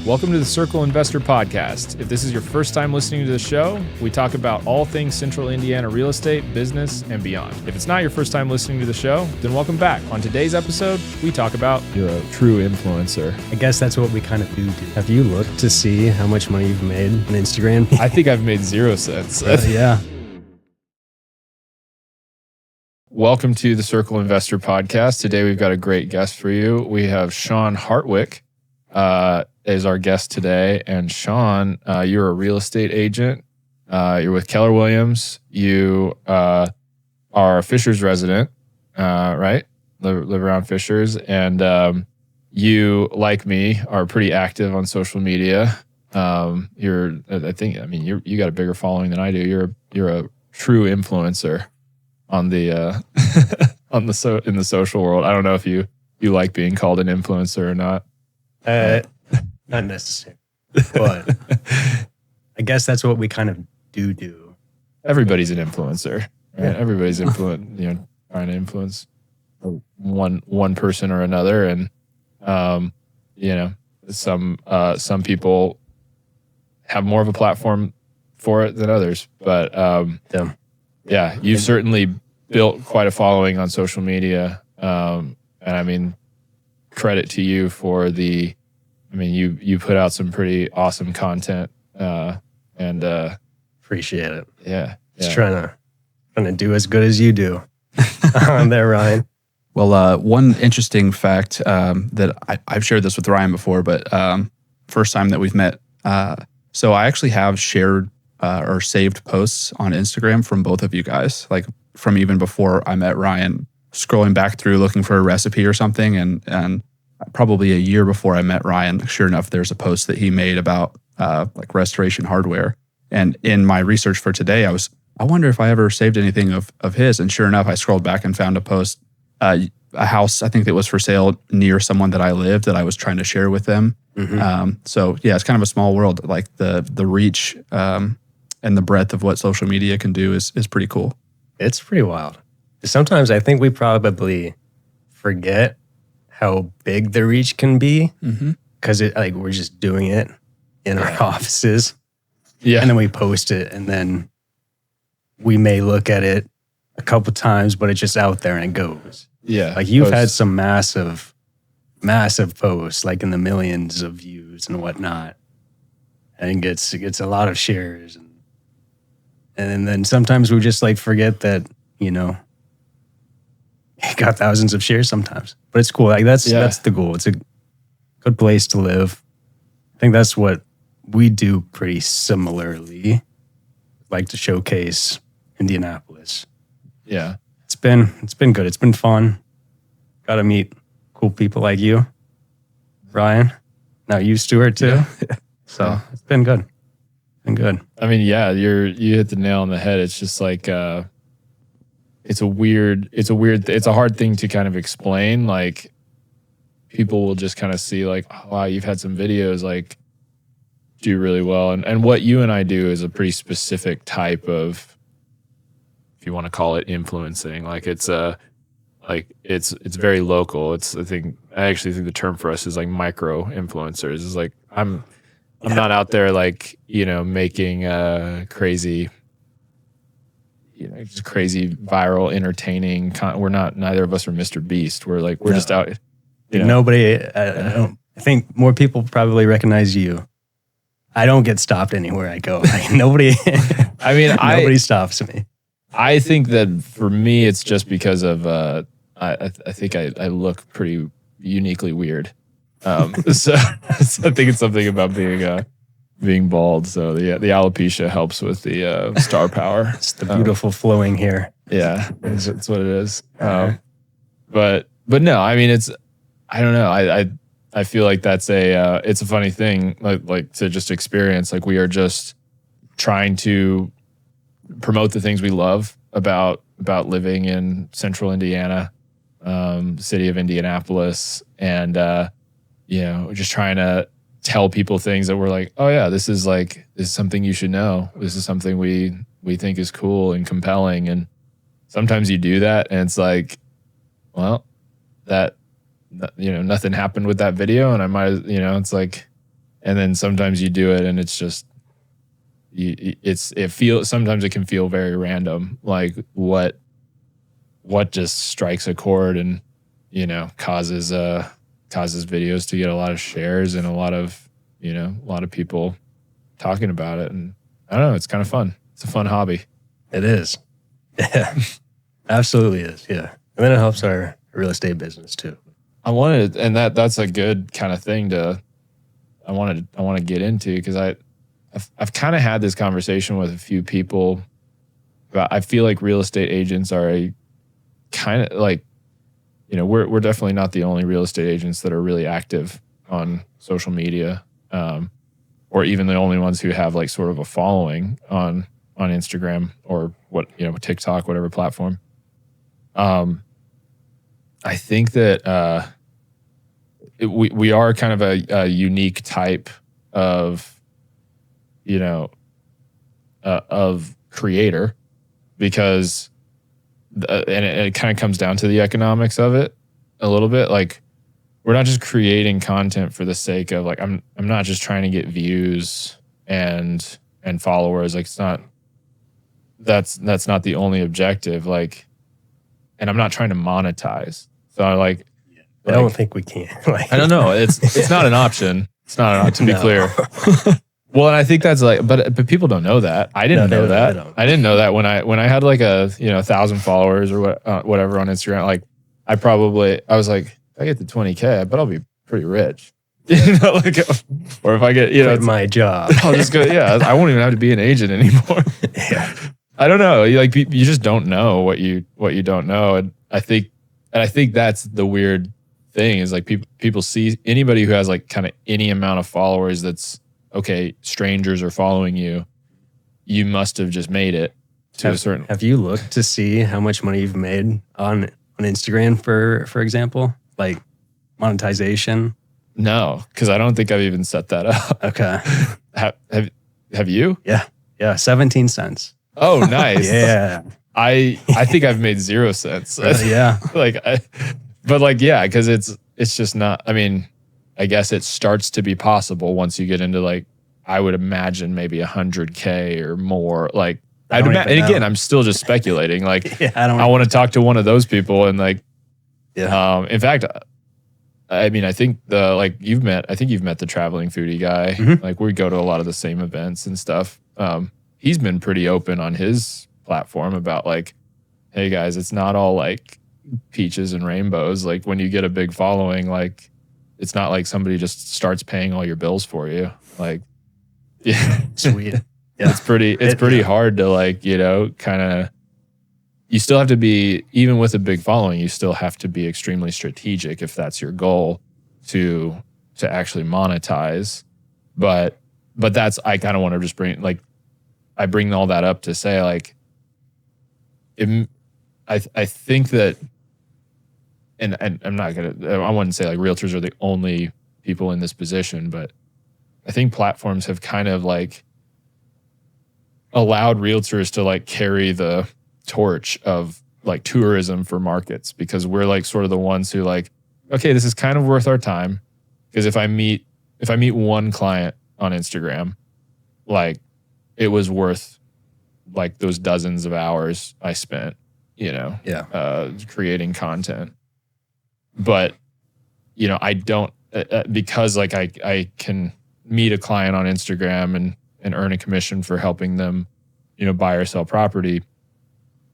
Welcome to the Circle Investor Podcast. If this is your first time listening to the show, we talk about all things Central Indiana real estate, business, and beyond. If it's not your first time listening to the show, then welcome back. On today's episode, we talk about you're a true influencer. I guess that's what we kind of do. Have you looked to see how much money you've made on Instagram? I think I've made 0 cents. Yeah. Welcome to the Circle Investor Podcast. Today, we've got a great guest for you. We have Sean Hartwick is our guest today. And Sean, you're a real estate agent. You're with Keller Williams. You are a Fishers resident, right? Live around Fishers. And you, like me, are pretty active on social media. You got a bigger following than I do. You're a true influencer on the in the social world. I don't know if you like being called an influencer or not. Not necessarily, but I guess that's what we kind of do. Everybody's an influencer, right? Yeah. Everybody's trying to influence one person or another, and some people have more of a platform for it than others. But yeah, you've certainly built quite a following on social media, and I mean, credit to you for you put out some pretty awesome content, and appreciate it. Yeah. Just trying to do as good as you do on there, Ryan. Well, one interesting fact that I've shared this with Ryan before, but first time that we've met. So I actually have shared or saved posts on Instagram from both of you guys, like from even before I met Ryan, scrolling back through looking for a recipe or something. And probably a year before I met Ryan, sure enough, there's a post that he made about like restoration hardware. And in my research for today, I wonder if I ever saved anything of his. And sure enough, I scrolled back and found a post, a house, I think that was for sale near someone that I lived that I was trying to share with them. Mm-hmm. So yeah, it's kind of a small world. Like the reach and the breadth of what social media can do is pretty cool. It's pretty wild. Sometimes I think we probably forget how big the reach can be because we're just doing it in our offices. Yeah. And then we post it, and then we may look at it a couple times, but it's just out there and it goes. Yeah. Like you've had some massive posts, like in the millions of views and whatnot. And it gets a lot of shares. And then sometimes we just forget that, it got thousands of shares sometimes. But it's cool. Like that's the goal. It's a good place to live. I think that's what we do pretty similarly. Like to showcase Indianapolis. Yeah. It's been good. It's been fun. Got to meet cool people like you, Ryan. Now you, Stuart, too. Yeah. So it's been good. I mean, yeah, you hit the nail on the head. It's just like it's a hard thing to kind of explain. Like people will just kind of see like, oh, wow, you've had some videos like do really well. And what you and I do is a pretty specific type of, if you want to call it influencing, like it's very local. I actually think the term for us is like micro influencers. It's like I'm not out there like, making crazy, just crazy viral entertaining. Neither of us are Mr. Beast. We're just out. Nobody, I think more people probably recognize you. I don't get stopped anywhere I go. Nobody, nobody stops me. I think that for me, it's just because of, I think I look pretty uniquely weird. So I think it's something about being bald. So the alopecia helps with the star power. It's the beautiful flowing hair. Yeah, it's what it is. But no, I mean, I don't know. I feel like that's it's a funny thing, like to just experience. Like we are just trying to promote the things we love about living in Central Indiana, city of Indianapolis, and just trying to tell people things that we're like, oh yeah, this is something you should know. This is something we think is cool and compelling. And sometimes you do that, and it's like, well, that nothing happened with that video, and I might, it's like, And then sometimes you do it and it's just, sometimes it can feel very random, like what just strikes a chord and, causes videos to get a lot of shares and a lot of people talking about it. And I don't know, it's kind of fun. It's a fun hobby. It is. Yeah, absolutely is. Yeah. And then it helps our real estate business too. And that's a good kind of thing I want to get into, because I've kind of had this conversation with a few people about, I feel like real estate agents are a kind of like, we're definitely not the only real estate agents that are really active on social media, or even the only ones who have like sort of a following on Instagram or TikTok, whatever platform. I think that we are kind of a unique type of of creator, because and it kind of comes down to the economics of it a little bit. Like, we're not just creating content for the sake of, like, I'm not just trying to get views and followers. Like, it's not, that's not the only objective. Like, and I'm not trying to monetize. So I don't think we can. I don't know. It's not an option. It's not an option, to be clear. Well, and I think that's like, but people don't know that. I didn't know that. I didn't know that when I had like 1,000 followers or whatever on Instagram. Like, I was like, if I get to 20K, I bet I'll be pretty rich. Or if I get, it's my job, I'll just go. Yeah, I won't even have to be an agent anymore. Yeah. I don't know. You just don't know what you don't know, and I think that's the weird thing, is like people see anybody who has like kind of any amount of followers that's, okay, strangers are following you. You must have just made it to a certain. Have you looked to see how much money you've made on Instagram, for example, like monetization? No, because I don't think I've even set that up. Okay. Have you? Yeah. 17 cents. Oh, nice. Yeah. I think I've made 0 cents. Yeah. Because it's just not. I mean, I guess it starts to be possible once you get into, like, I would imagine maybe 100K or more. Like, and again, I'm still just speculating. Like, I want to talk to one of those people, and like, in fact, I mean, I think you've met the traveling foodie guy. Mm-hmm. Like, we go to a lot of the same events and stuff. He's been pretty open on his platform about, like, hey guys, it's not all like peaches and rainbows. Like, when you get a big following, like, it's not like somebody just starts paying all your bills for you. Like, yeah, sweet. Yeah. It's pretty hard to, like, kind of, you still have to be, even with a big following, you still have to be extremely strategic if that's your goal to actually monetize. But that's, I kind of want to just I bring all that up to say, like, I think that, and I'm not I wouldn't say like realtors are the only people in this position, but I think platforms have kind of like allowed realtors to like carry the torch of like tourism for markets, because we're like sort of the ones who, like, okay, this is kind of worth our time, because if I meet one client on Instagram, like, it was worth like those dozens of hours I spent, creating content. But, I don't, because like I can meet a client on Instagram and earn a commission for helping them, buy or sell property.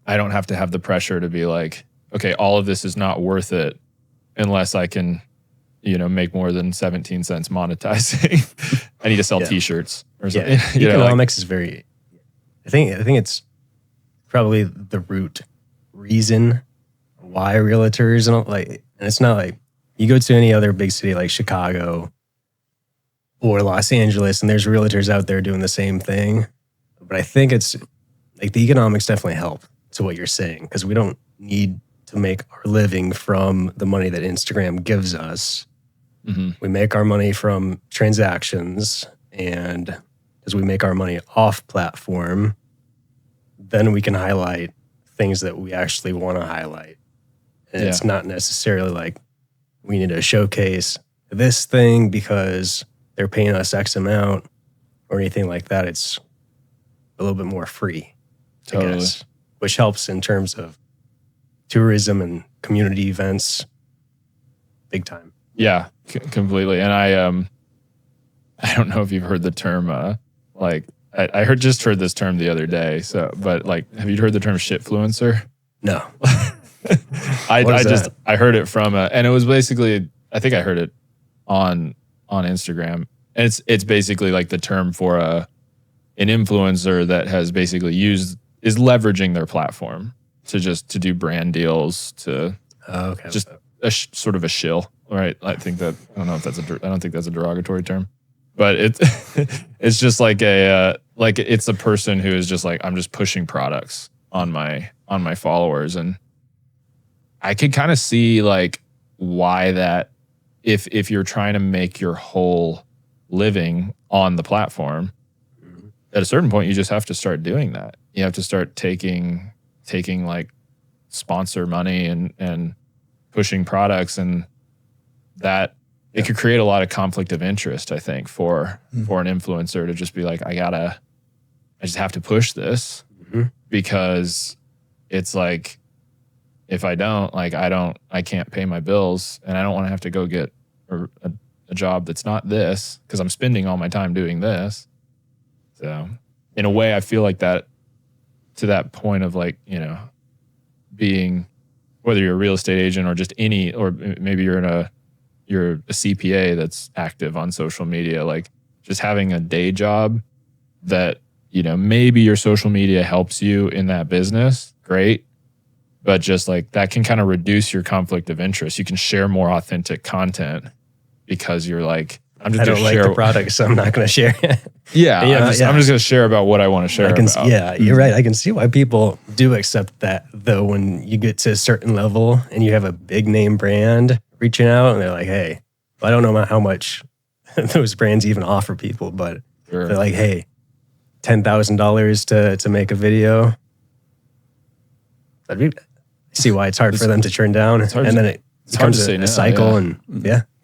I don't have to have the pressure to be like, okay, all of this is not worth it unless I can, make more than 17 cents monetizing. I need to sell t-shirts or something. Economics is very, I think it's probably the root reason why realtors and it's not like you go to any other big city like Chicago or Los Angeles and there's realtors out there doing the same thing. But I think it's like the economics definitely help to what you're saying, because we don't need to make our living from the money that Instagram gives us. Mm-hmm. We make our money from transactions, and as we make our money off platform, then we can highlight things that we actually want to highlight. And it's not necessarily like we need to showcase this thing because they're paying us X amount or anything like that. It's a little bit more free, Totally. I guess, which helps in terms of tourism and community events big time. Yeah, completely. And I don't know if you've heard the term, like I heard this term the other day. So, but like, have you heard the term shitfluencer? No. I heard it from, and it was basically, I think I heard it on Instagram. And it's basically like the term for an influencer that has basically is leveraging their platform to do brand deals, to just sort of a shill, right? I don't know if I don't think that's a derogatory term, but it's just like it's a person who is just like, I'm just pushing products on my followers. And I could kind of see like why that, if you're trying to make your whole living on the platform, at a certain point, you just have to start doing that. You have to start taking like sponsor money and pushing products, and that it could create a lot of conflict of interest, I think, for an influencer to just be like, I just have to push this because it's like, if I don't, like, I can't pay my bills, and I don't want to have to go get a job that's not this because I'm spending all my time doing this. So in a way, I feel like that, to that point of like, you know, being, whether you're a real estate agent or just or maybe you're a CPA that's active on social media, like just having a day job that, you know, maybe your social media helps you in that business, great. But just like that can kind of reduce your conflict of interest. You can share more authentic content because you're like, I don't like the product, so I'm not going to share it. I'm just going to share about what I want to share about. Yeah, you're right. I can see why people do accept that, though, when you get to a certain level and you have a big name brand reaching out and they're like, hey, I don't know how much those brands even offer people, but they're like, hey, $10,000 to make a video. I see why it's hard for them to turn down. And then it becomes a cycle. And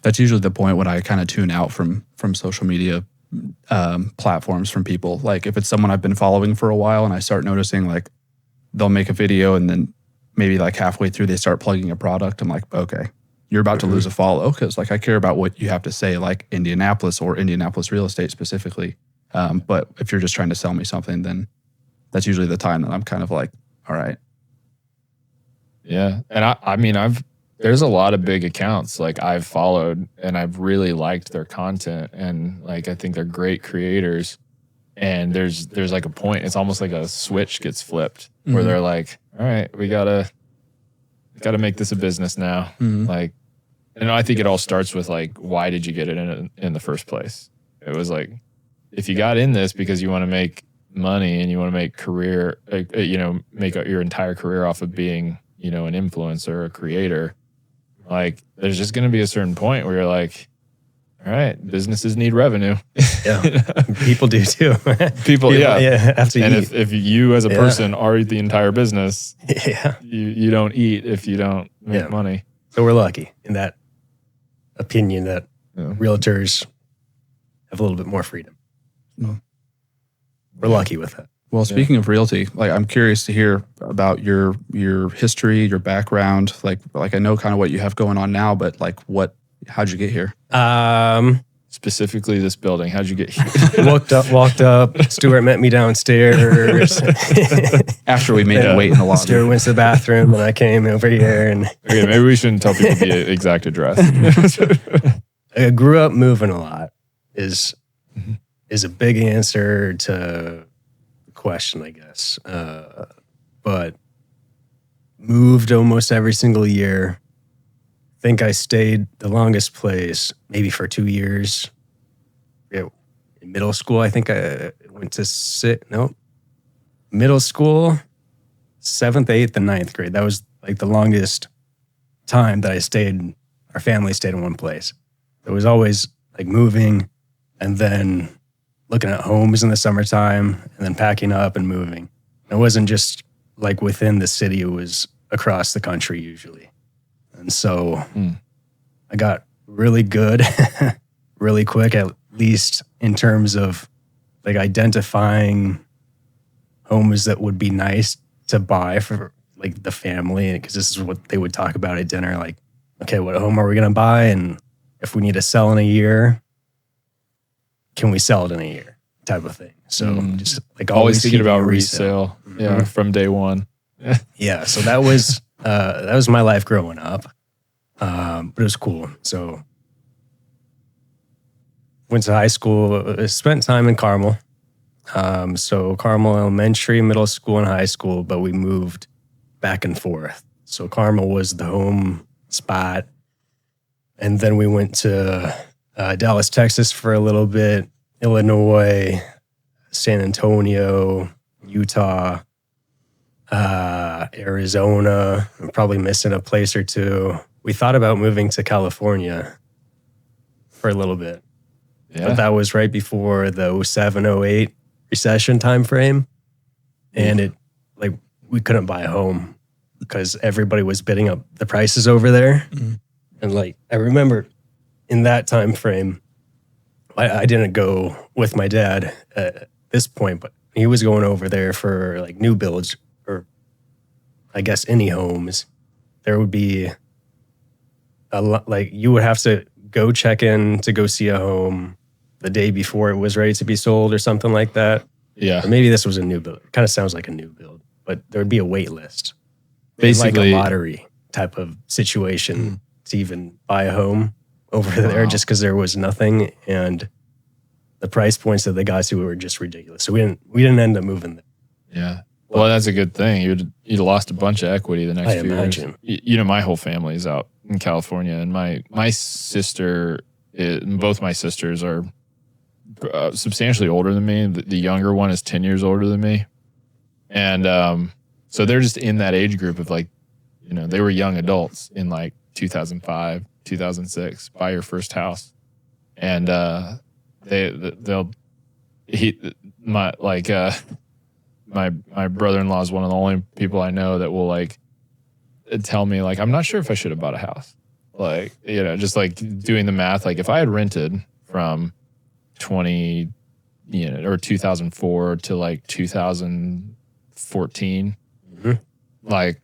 that's usually the point when I kind of tune out from social media platforms from people. Like if it's someone I've been following for a while and I start noticing like they'll make a video and then maybe like halfway through they start plugging a product, I'm like, okay, you're about to lose a follow, because like I care about what you have to say, like Indianapolis or Indianapolis real estate specifically. But if you're just trying to sell me something, then that's usually the time that I'm kind of like, all right. Yeah. And I mean, there's a lot of big accounts like I've followed and I've really liked their content, and like I think they're great creators. And there's like a point, it's almost like a switch gets flipped where they're like, all right, we gotta make this a business now. Like, and I think it all starts with like, why did you get it in the first place? It was like, if you got in this because you want to make money and you want to make career, make your entire career off of being, you know, an influencer or a creator, like there's just going to be a certain point where you're like, all right, businesses need revenue. Yeah, people do too. People have to eat. If you as a person are the entire business, you don't eat if you don't make money. So we're lucky in that opinion that realtors have a little bit more freedom. We're lucky with that. Well, speaking of realty, like I'm curious to hear about your history, your background. Like I know kind of what you have going on now, but like how'd you get here? Specifically this building. How'd you get here? Walked up. Stuart met me downstairs. After we made him wait in the lobby. Stuart went to the bathroom and I came over here. And okay, maybe we shouldn't tell people the exact address. I grew up moving a lot is a big answer to the question, I guess. But moved almost every single year. Think I stayed the longest place maybe for 2 years. In middle school, I think I went to middle school, 7th, 8th, and 9th grade. That was like the longest time that our family stayed in one place. It was always like moving and then looking at homes in the summertime and then packing up and moving. It wasn't just like within the city, it was across the country usually. And so I got really good really quick at least in terms of like identifying homes that would be nice to buy for like the family, because this is what they would talk about at dinner. Like, okay, what home are we going to buy? And if we need to sell in a year, can we sell it in a year? Type of thing. So just like always thinking about resale. Yeah, from day one. Yeah, so that was my life growing up, but it was cool. So went to high school, spent time in Carmel. So Carmel Elementary, middle school, and high school, but we moved back and forth. So Carmel was the home spot, and then we went to Dallas, Texas for a little bit, Illinois, San Antonio, Utah, Arizona. I'm probably missing a place or two. We thought about moving to California for a little bit. Yeah. But that was right before the 07, 08 recession time frame. And it like we couldn't buy a home because everybody was bidding up the prices over there. And like I remember in that time frame, I didn't go with my dad at this point, but he was going over there for like new builds or I guess any homes. There would be a lot, like you would have to go check in to go see a home the day before it was ready to be sold or something like that. Yeah. Or maybe this was a new build. It kind of sounds like a new build, but there would be a wait list. Basically, like a lottery type of situation to even buy a home over there just because there was nothing, and the price points that they got to were just ridiculous. So we didn't end up moving there. Yeah. Well, that's a good thing. You'd lost a bunch of equity the next few years. You know, my whole family is out in California, and my sister, both my sisters are substantially older than me. The younger one is 10 years older than me. And so they're just in that age group of like, you know, they were young adults in like 2005, 2006, buy your first house. And my brother-in-law is one of the only people I know that will like tell me like, I'm not sure if I should have bought a house. Like, you know, just like doing the math. Like if I had rented from 2004 to like 2014, like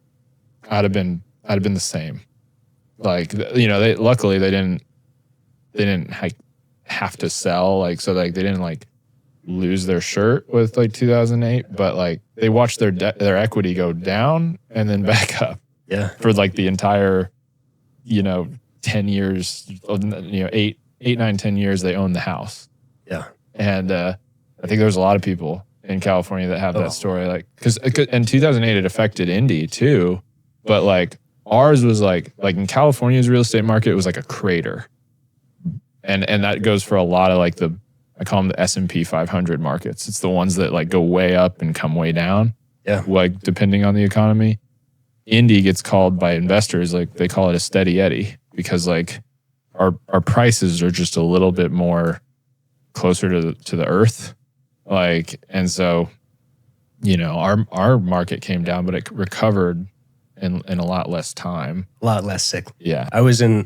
I'd have been the same. Like, you know, luckily they didn't like have to sell, like, so like they didn't like lose their shirt with like 2008, but like they watched their equity go down and then back up. Yeah. For like the entire, you know, 10 years, you know, 8, 9, 10 years they owned the house. Yeah. And I think there's a lot of people in California that have that story, like, because in 2008 it affected Indy too, but like ours was like in California's real estate market, it was like a crater. And that goes for a lot of like I call them the S&P 500 markets. It's the ones that like go way up and come way down. Yeah. Like depending on the economy. Indy gets called by investors, like they call it a steady Eddie, because like our prices are just a little bit more closer to the earth. Like, and so, you know, our market came down, but it recovered in a lot less time. A lot less sick. Yeah.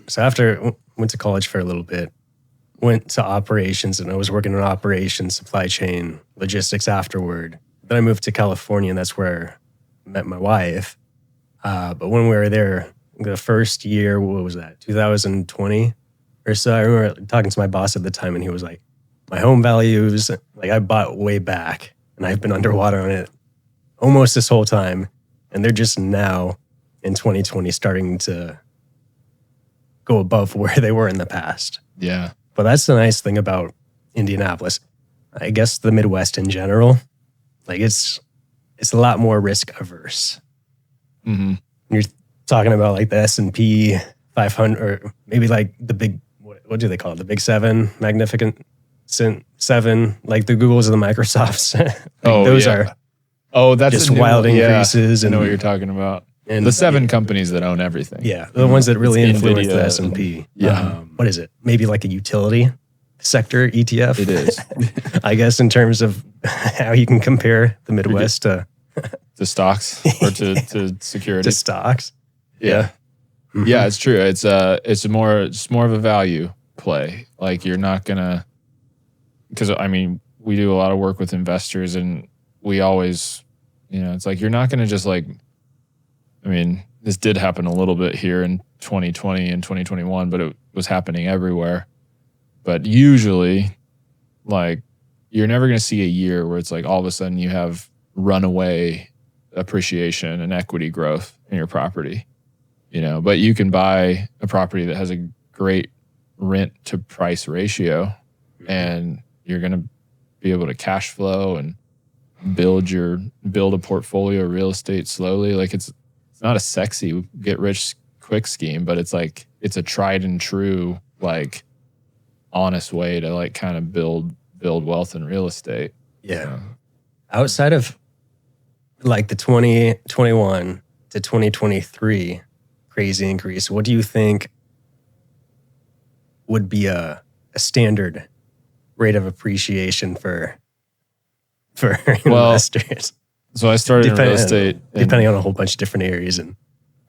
So after went to college for a little bit, went to operations, and I was working in operations, supply chain, logistics afterward. Then I moved to California, and that's where I met my wife. But when we were there, the first year, what was that, 2020 or so, I remember talking to my boss at the time, and he was like, my home values, like I bought way back, and I've been underwater on it almost this whole time, and they're just now in 2020 starting to go above where they were in the past. Yeah. But that's the nice thing about Indianapolis. I guess the Midwest in general, like it's a lot more risk averse. Mm-hmm. You're talking about like the S&P 500, or maybe like the big, what do they call it? The big seven, magnificent seven, like the Googles and the Microsofts. Those are that's just wild increases. I know and what you're talking about. And the seven companies that own everything. Yeah, the ones that really influence Nvidia, the S&P. Yeah. What is it? Maybe like a utility sector ETF? It is. I guess in terms of how you can compare the Midwest to stocks or to security. To stocks. Yeah. Mm-hmm. Yeah, it's true. It's more of a value play. Like you're not gonna because I mean, we do a lot of work with investors, and we always, it's like you're not going to just like, I mean, this did happen a little bit here in 2020 and 2021, but it was happening everywhere. But usually, like, you're never going to see a year where it's like all of a sudden you have runaway appreciation and equity growth in your property, but you can buy a property that has a great rent to price ratio, and you're going to be able to cash flow and build a portfolio of real estate slowly. Like it's not a sexy get rich quick scheme, but it's like, it's a tried and true, like honest way to like kind of build wealth in real estate. Yeah. Outside of like the 2021 to 2023 crazy increase, what do you think would be a standard rate of appreciation for investors? So I started in real estate. Depending on a whole bunch of different areas and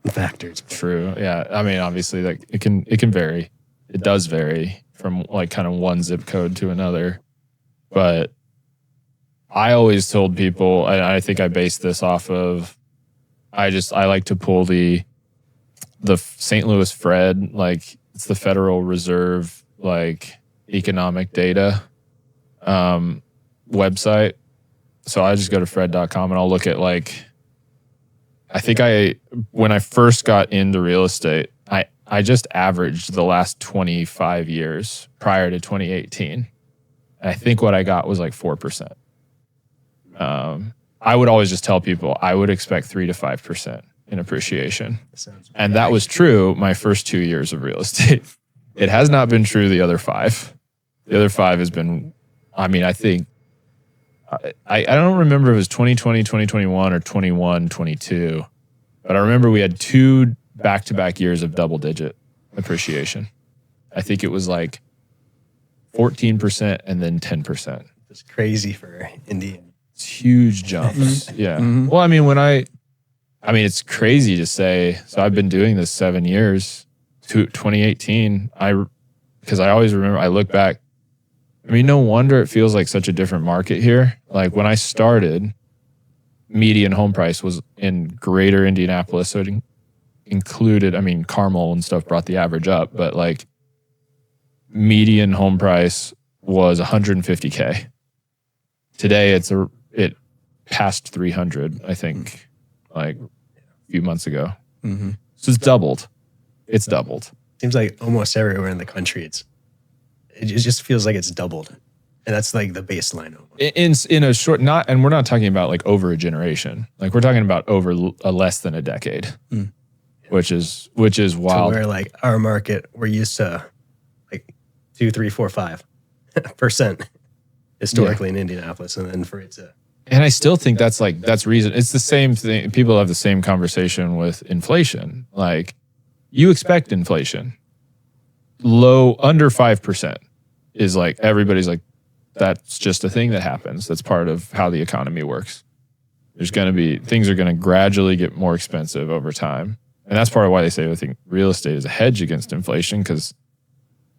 factors. True. Yeah. I mean, obviously, like it can vary. It does vary from like kind of one zip code to another. But I always told people, and I think I based this off of, I like to pull the St. Louis Fed, like it's the Federal Reserve, like economic data website. So I just go to fred.com and I'll look at like, I think when I first got into real estate, I just averaged the last 25 years prior to 2018. And I think what I got was like 4%. I would always just tell people I would expect 3 to 5% in appreciation. And that was true my first 2 years of real estate. It has not been true the other 5. The other 5 has been, I mean, I think, I don't remember if it was 2020, 2021 or 21, 22, but I remember we had 2 back-to-back years of double-digit appreciation. I think it was like 14% and then 10%. It's crazy for Indy. It's huge jumps. Yeah. Well, I mean, it's crazy to say. So I've been doing this 7 years. 2018, because I always remember, I look back, I mean, no wonder it feels like such a different market here. Like when I started, median home price was in greater Indianapolis. So it included, I mean, Carmel and stuff brought the average up, but like median home price was $150K. Today it passed 300, I think, like a few months ago. So it's doubled. It's doubled. Seems like almost everywhere in the country, it just feels like it's doubled. And that's like the baseline. In a short, and we're not talking about like over a generation. Like we're talking about over less than a decade, which is wild. To where like our market, we're used to like 2, 3, 4, 5% historically in Indianapolis. And then for it to. And I still think that's reason. It's the same thing. People have the same conversation with inflation. Like you expect inflation. Low, under 5% is like, everybody's like, that's just a thing that happens. That's part of how the economy works. Things are going to gradually get more expensive over time. And that's part of why they say, I think real estate is a hedge against inflation, because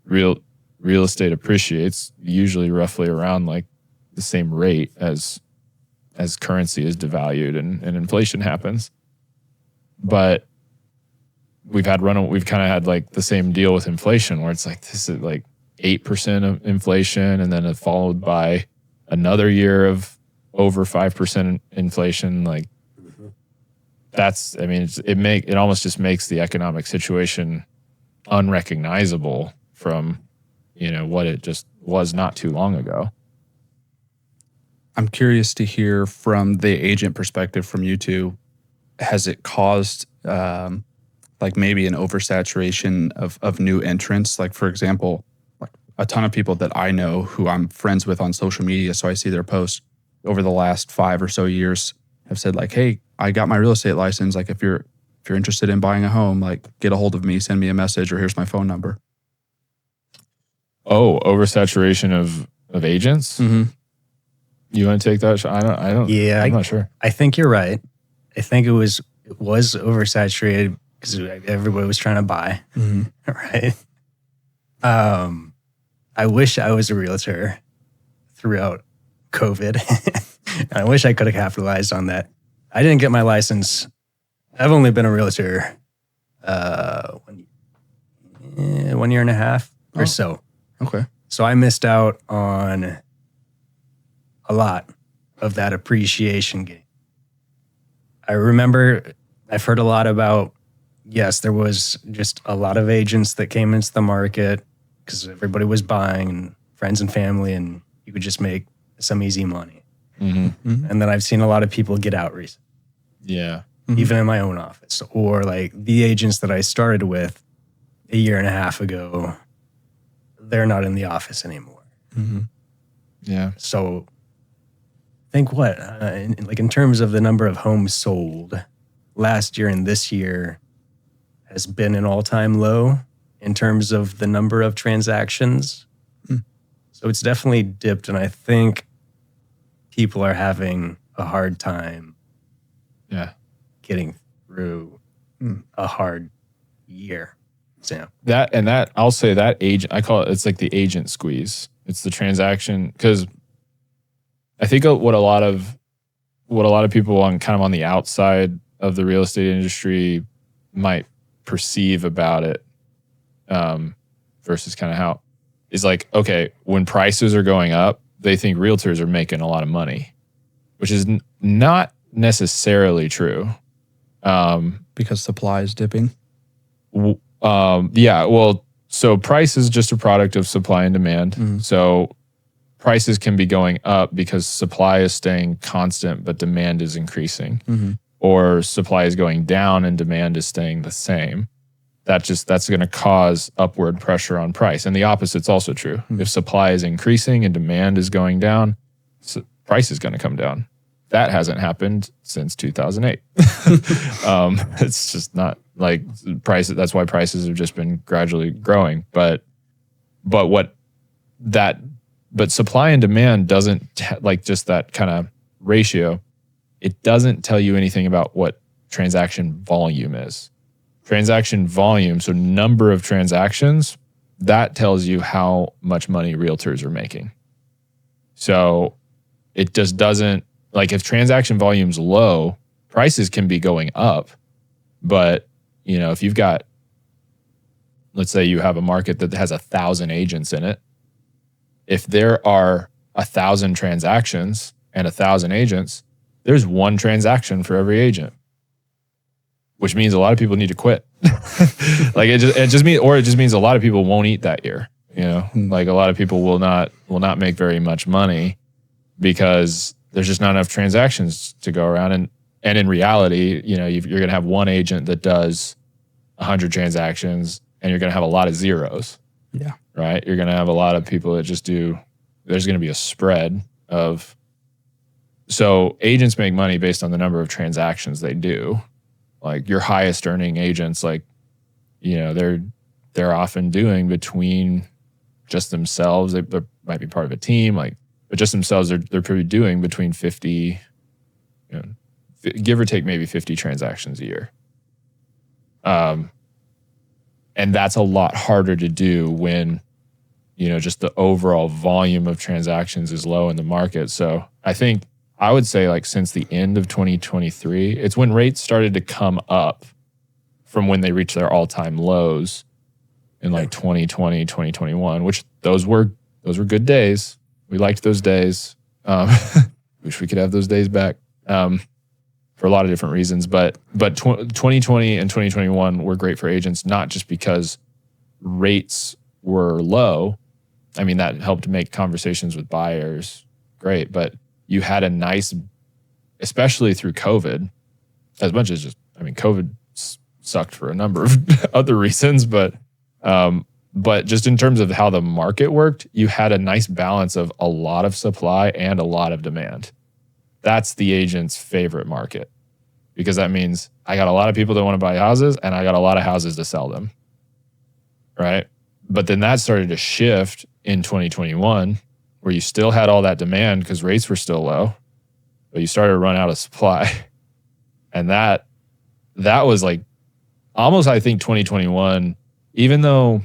real estate appreciates usually roughly around like the same rate as currency is devalued and inflation happens. But we've kind of had like the same deal with inflation, where it's like, this is like 8% of inflation, and then followed by another year of over 5% inflation. Like it almost just makes the economic situation unrecognizable from, what it just was not too long ago. I'm curious to hear from the agent perspective from you two. Has it caused like maybe an oversaturation of new entrants? Like, for example, like a ton of people that I know who I'm friends with on social media, so I see their posts over the last 5 or so years, have said like, hey, I got my real estate license. Like if you're interested in buying a home, like get a hold of me, send me a message, or here's my phone number. Oh, oversaturation of agents? Mm-hmm. You want to take that? I don't. Yeah, I'm not sure. I think you're right. I think it was oversaturated because everybody was trying to buy, right? I wish I was a realtor throughout COVID. And I wish I could have capitalized on that. I didn't get my license. I've only been a realtor 1 year and a half or so. Okay. So I missed out on a lot of that appreciation game. I remember I've heard a lot about, yes, there was just a lot of agents that came into the market because everybody was buying, and friends and family, and you could just make some easy money. Mm-hmm. And then I've seen a lot of people get out recently. Yeah. Even in my own office, or like the agents that I started with a year and a half ago, they're not in the office anymore. Mm-hmm. Yeah. So think what, in terms of the number of homes sold, last year and this year has been an all-time low in terms of the number of transactions. So it's definitely dipped, and I think people are having a hard time getting through a hard year. So That I'll say that agent, I call it's like the agent squeeze. It's the transaction, because I think what a lot of people on kind of on the outside of the real estate industry might perceive about it, versus kind of how is like, okay, when prices are going up, they think realtors are making a lot of money, which is not necessarily true. Because supply is dipping. Yeah, well, so price is just a product of supply and demand. Mm-hmm. So prices can be going up because supply is staying constant, but demand is increasing. Mm-hmm. Or supply is going down and demand is staying the same. That's going to cause upward pressure on price. And the opposite's also true. Mm-hmm. If supply is increasing and demand is going down, price is going to come down. That hasn't happened since 2008. It's just not like prices. That's why prices have just been gradually growing. But supply and demand doesn't like just that kind of ratio. It doesn't tell you anything about what transaction volume is. Transaction volume, so number of transactions, that tells you how much money realtors are making. So it just doesn't, like if transaction volume's low, prices can be going up. But, if you've got, let's say you have a market that has 1,000 agents in it, if there are 1,000 transactions and 1,000 agents, there's one transaction for every agent, which means a lot of people need to quit. Like it just means a lot of people won't eat that year. Like a lot of people will not make very much money because there's just not enough transactions to go around. And in reality, you're going to have one agent that does 100 transactions, and you're going to have a lot of zeros. Yeah. Right. You're going to have a lot of people that just there's going to be a spread of. So agents make money based on the number of transactions they do. Like your highest earning agents, like, they're often doing between just themselves. They might be part of a team, like, but just themselves, they're probably doing between 50, give or take maybe 50 transactions a year. And that's a lot harder to do when, just the overall volume of transactions is low in the market. So I would say like since the end of 2023, it's when rates started to come up from when they reached their all-time lows in like 2020, 2021, which those were good days. We liked those days. Wish we could have those days back for a lot of different reasons. But 2020 and 2021 were great for agents, not just because rates were low. I mean, that helped make conversations with buyers great, but you had a nice, especially through COVID, as much as COVID sucked for a number of other reasons, but just in terms of how the market worked, you had a nice balance of a lot of supply and a lot of demand. That's the agent's favorite market, because that means I got a lot of people that want to buy houses and I got a lot of houses to sell them. Right. But then that started to shift in 2021, where you still had all that demand because rates were still low, but you started to run out of supply. And that was like almost, I think 2021, even though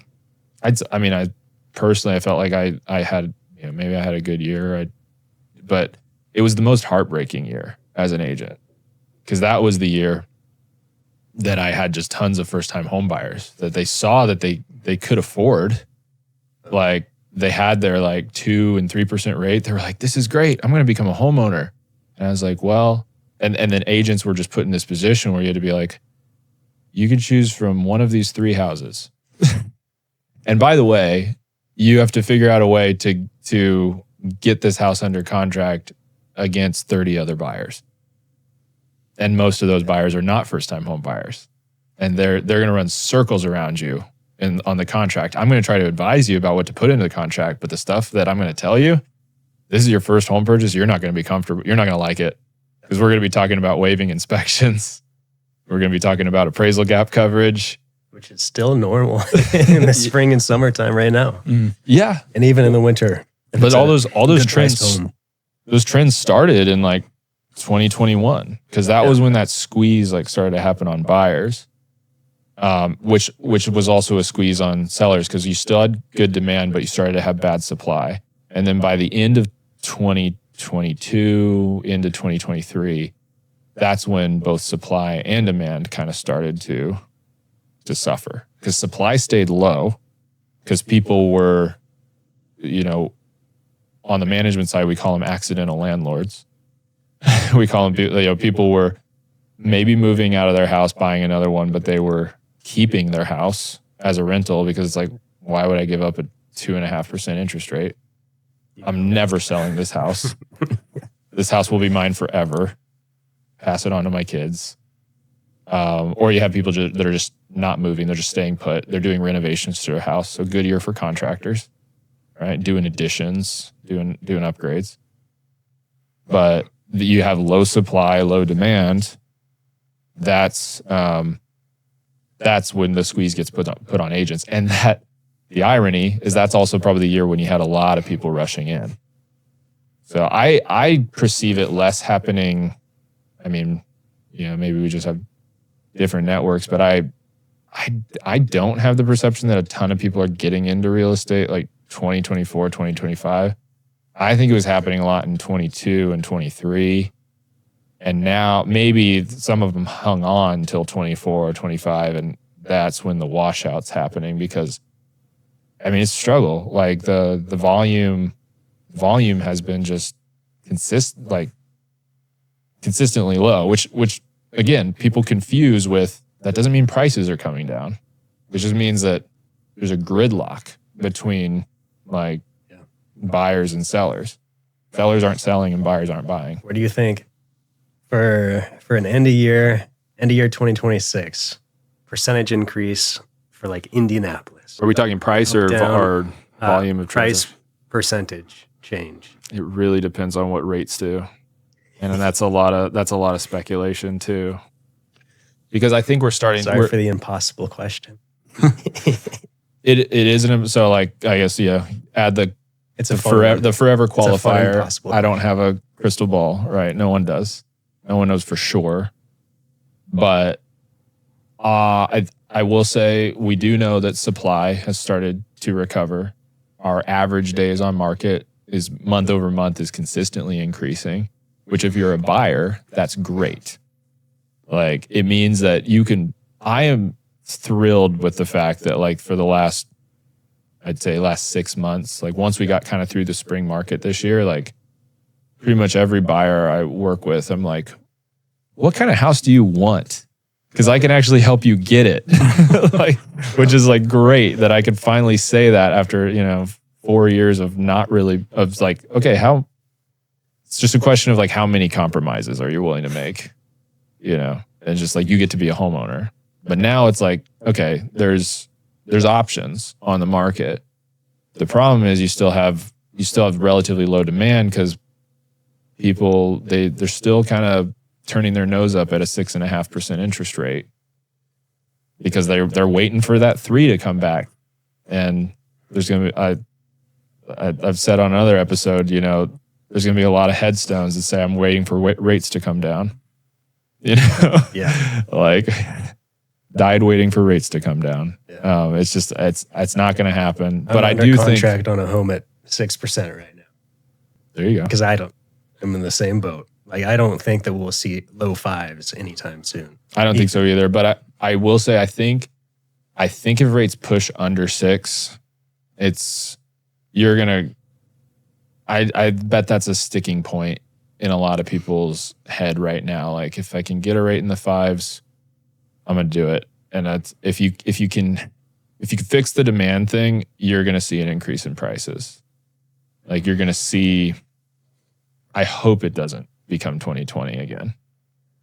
I personally felt like I had maybe I had a good year. But it was the most heartbreaking year as an agent, because that was the year that I had just tons of first-time home buyers that they saw that they could afford. Like, they had their like 2 and 3% rate. They were like, this is great. I'm going to become a homeowner. And I was like, well, and then agents were just put in this position where you had to be like, you can choose from one of these 3 houses. And by the way, you have to figure out a way to get this house under contract against 30 other buyers. And most of those buyers are not first-time home buyers. And they're going to run circles around you on the contract. I'm going to try to advise you about what to put into the contract, but the stuff that I'm going to tell you, this is your first home purchase, you're not going to be comfortable. You're not going to like it, because we're going to be talking about waiving inspections. We're going to be talking about appraisal gap coverage, which is still normal in the spring and summertime right now. Yeah. And even in the winter. But all those trends started in like 2021, because that was when that squeeze like started to happen on buyers, which was also a squeeze on sellers, because you still had good demand, but you started to have bad supply. And then by the end of 2022 into 2023, that's when both supply and demand kind of started to suffer, because supply stayed low, because people were, on the management side, we call them accidental landlords. We call them, people were maybe moving out of their house, buying another one, but they were keeping their house as a rental, because it's like, why would I give up a 2.5% interest rate? I'm never selling this house. This house will be mine forever. Pass it on to my kids. Or you have people that are just not moving. They're just staying put. They're doing renovations to their house. So good year for contractors, right? Doing additions, doing upgrades. But you have low supply, low demand. That's when the squeeze gets put on agents. And the irony is that's also probably the year when you had a lot of people rushing in. So I perceive it less happening. I mean, maybe we just have different networks, but I don't have the perception that a ton of people are getting into real estate like 2024, 2025. I think it was happening a lot in 22 and 23. And now maybe some of them hung on till 24 or 25, and that's when the washout's happening, because I mean, it's a struggle. Like the volume has been just consistently low, which again, people confuse with, that doesn't mean prices are coming down. It just means that there's a gridlock between like buyers and sellers. Sellers aren't selling and buyers aren't buying. What do you think for an end of year 2026 percentage increase for like Indianapolis? Are we talking price or volume of price percentage change? It really depends on what rates do. And then that's a lot of speculation too. Because I think we're starting. Sorry for the impossible question. It isn't. So like, I guess, add the forever qualifier. I don't have a crystal ball, right? No one does. No one knows for sure. But I will say we do know that supply has started to recover. Our average days on market is month over month is consistently increasing, which if you're a buyer, that's great. Like, it means that I am thrilled with the fact that like for the last 6 months, like once we got kind of through the spring market this year, like pretty much every buyer I work with, I'm like, what kind of house do you want? Because I can actually help you get it. Like, which is like great that I could finally say that after, 4 years of not really, of like, okay, it's just a question of like, how many compromises are you willing to make? And just like, you get to be a homeowner. But now it's like, okay, there's options on the market. The problem is you still have relatively low demand, because people, they're still kind of turning their nose up at a 6.5% interest rate, because they're waiting for that 3 to come back. And there's going to be, I've said on another episode, there's going to be a lot of headstones that say I'm waiting for rates to come down. Yeah. Like, died waiting for rates to come down. Yeah. It's just, it's not going to happen. I'm but I under do contract on a home at 6% right now. There you go. Because I'm in the same boat. Like, I don't think that we'll see low 5s anytime soon. I don't think so either. But I will say, I think if rates push under 6, I bet that's a sticking point in a lot of people's head right now. Like, if I can get a rate in the 5s, I'm gonna do it. And that's if you can fix the demand thing, you're gonna see an increase in prices. Like, you're gonna see. I hope it doesn't become 2020 again,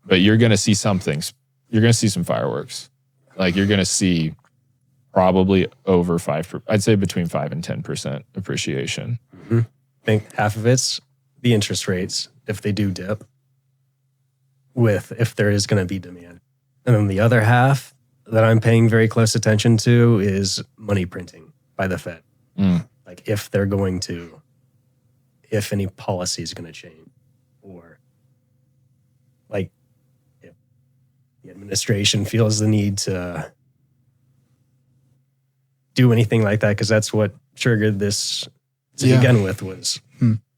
but you're gonna see something. You're gonna see some fireworks. Like, you're gonna see probably over 5%. I'd say between 5 and 10% appreciation. Mm-hmm. I think half of it's the interest rates if they do dip, if there is going to be demand. And then the other half that I'm paying very close attention to is money printing by the Fed. Like, if any policy is going to change, or like if the administration feels the need to do anything like that, because that's what triggered this to begin with, was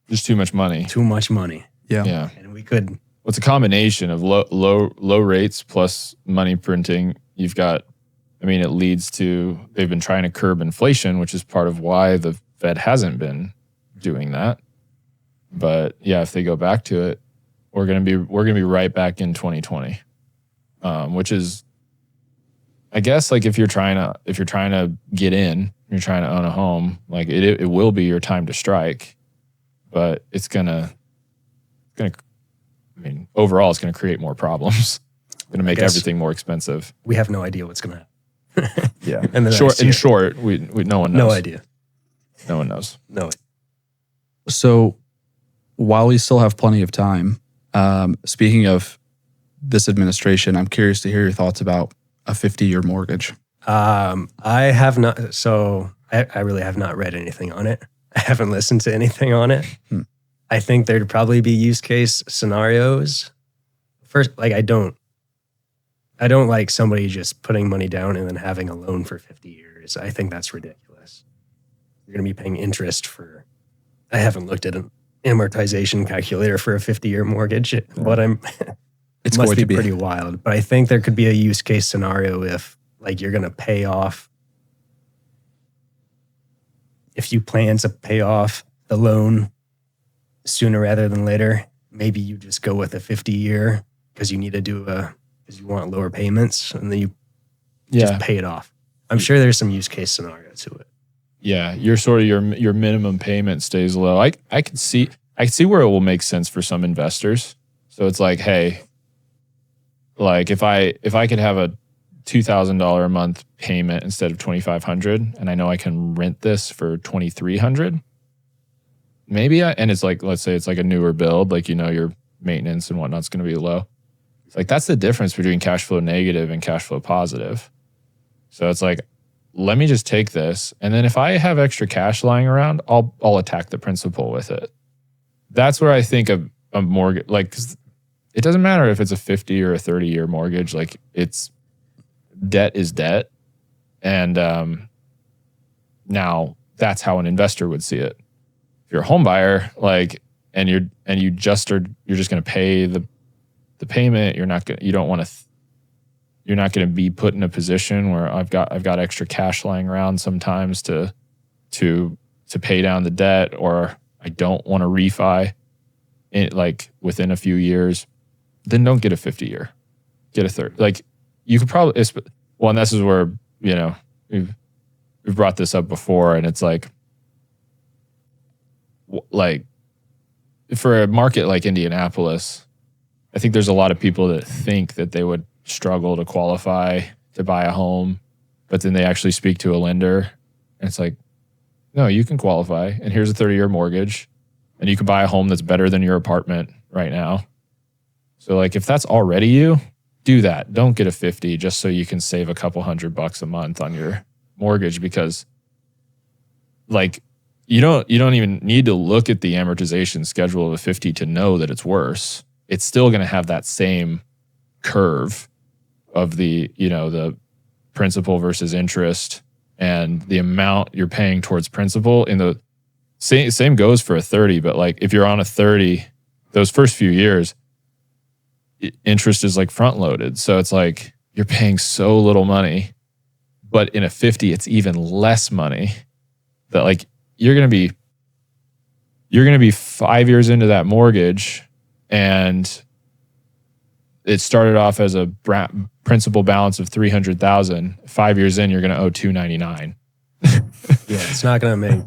just too much money. Too much money. Yeah. And we could. Well, it's a combination of low rates plus money printing. You've got, I mean, it leads to, they've been trying to curb inflation, which is part of why the Fed hasn't been doing that. But yeah, if they go back to it, we're gonna be right back in 2020, which is, I guess, like, if you're trying to get in, you're trying to own a home, like, it will be your time to strike, but it's gonna. I mean, overall, it's gonna create more problems. It's gonna make everything more expensive. We have no idea what's gonna happen. Yeah. And in short, we no one knows. No idea. No one knows. No. So, while we still have plenty of time, speaking of this administration, I'm curious to hear your thoughts about a 50-year mortgage. I have not. So I really have not read anything on it. I haven't listened to anything on it. I think there'd probably be use case scenarios. First, like, I don't like somebody just putting money down and then having a loan for 50 years. I think that's ridiculous. You're going to be paying interest for, I haven't looked at an amortization calculator for a 50-year mortgage, but it must be pretty wild. But I think there could be a use case scenario if, like, you're going to pay off, if you plan to pay off the loan sooner rather than later, maybe you just go with a 50-year because you need to because you want lower payments, and then you just pay it off. I'm sure there's some use case scenario to it. Yeah, your minimum payment stays low. I can see where it will make sense for some investors. So it's like, hey, like, if I could have a $2,000 a month payment instead of $2,500, and I know I can rent this for $2,300. Maybe and it's like, let's say it's like a newer build, like, your maintenance and whatnot's going to be low. It's like, that's the difference between cash flow negative and cash flow positive. So it's like, let me just take this, and then if I have extra cash lying around, I'll attack the principal with it. That's where I think of a mortgage, like, 'cause it doesn't matter if it's a 50 or a 30-year mortgage. Like, it's debt is debt, and now that's how an investor would see it. If you're a home buyer, like, and you're just going to pay the payment, you're not going to be put in a position where I've got extra cash lying around sometimes to pay down the debt, or I don't want to refi it, like, within a few years. Then don't get a 50-year, get a 30. Like, you could probably, and this is where, we've brought this up before, and it's like for a market like Indianapolis, I think there's a lot of people that think that they would struggle to qualify to buy a home, but then they actually speak to a lender, and it's like, no, you can qualify, and here's a 30-year mortgage, and you can buy a home that's better than your apartment right now. So, like, if that's already you, do that. Don't get a 50 just so you can save a couple $100 a month on your mortgage, because, like, you don't even need to look at the amortization schedule of a 50 to know that it's worse. It's still going to have that same curve of the principal versus interest, and the amount you're paying towards principal same goes for a 30, but like if you're on a 30, those first few years, interest is like front loaded. So it's like you're paying so little money, but in a 50, it's even less money that like you're going to be 5 years into that mortgage, and it started off as a principal balance of $300,000. 5 years in, you're going to owe $299. Yeah, it's not going to make.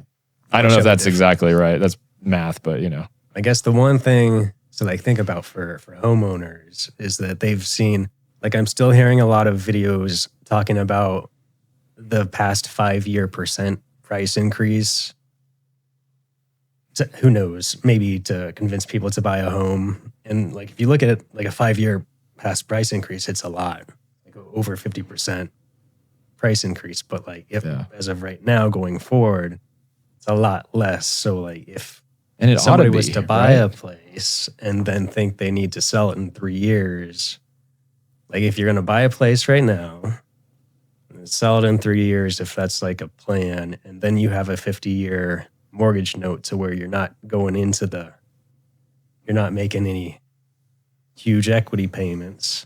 I don't know if that's exactly right. That's math, but you know. I guess the one thing to like think about for homeowners is that they've seen, like I'm still hearing a lot of videos talking about the past 5-year % price increase. Who knows, maybe to convince people to buy a home. And like if you look at it, like a 5-year past price increase, it's a lot, like over 50% price increase. But like if as of right now going forward, it's a lot less. So like if somebody was to buy a place and then think they need to sell it in 3 years, like if you're going to buy a place right now, sell it in 3 years, if that's like a plan, and then you have a 50-year mortgage note to where you're not going into you're not making any huge equity payments,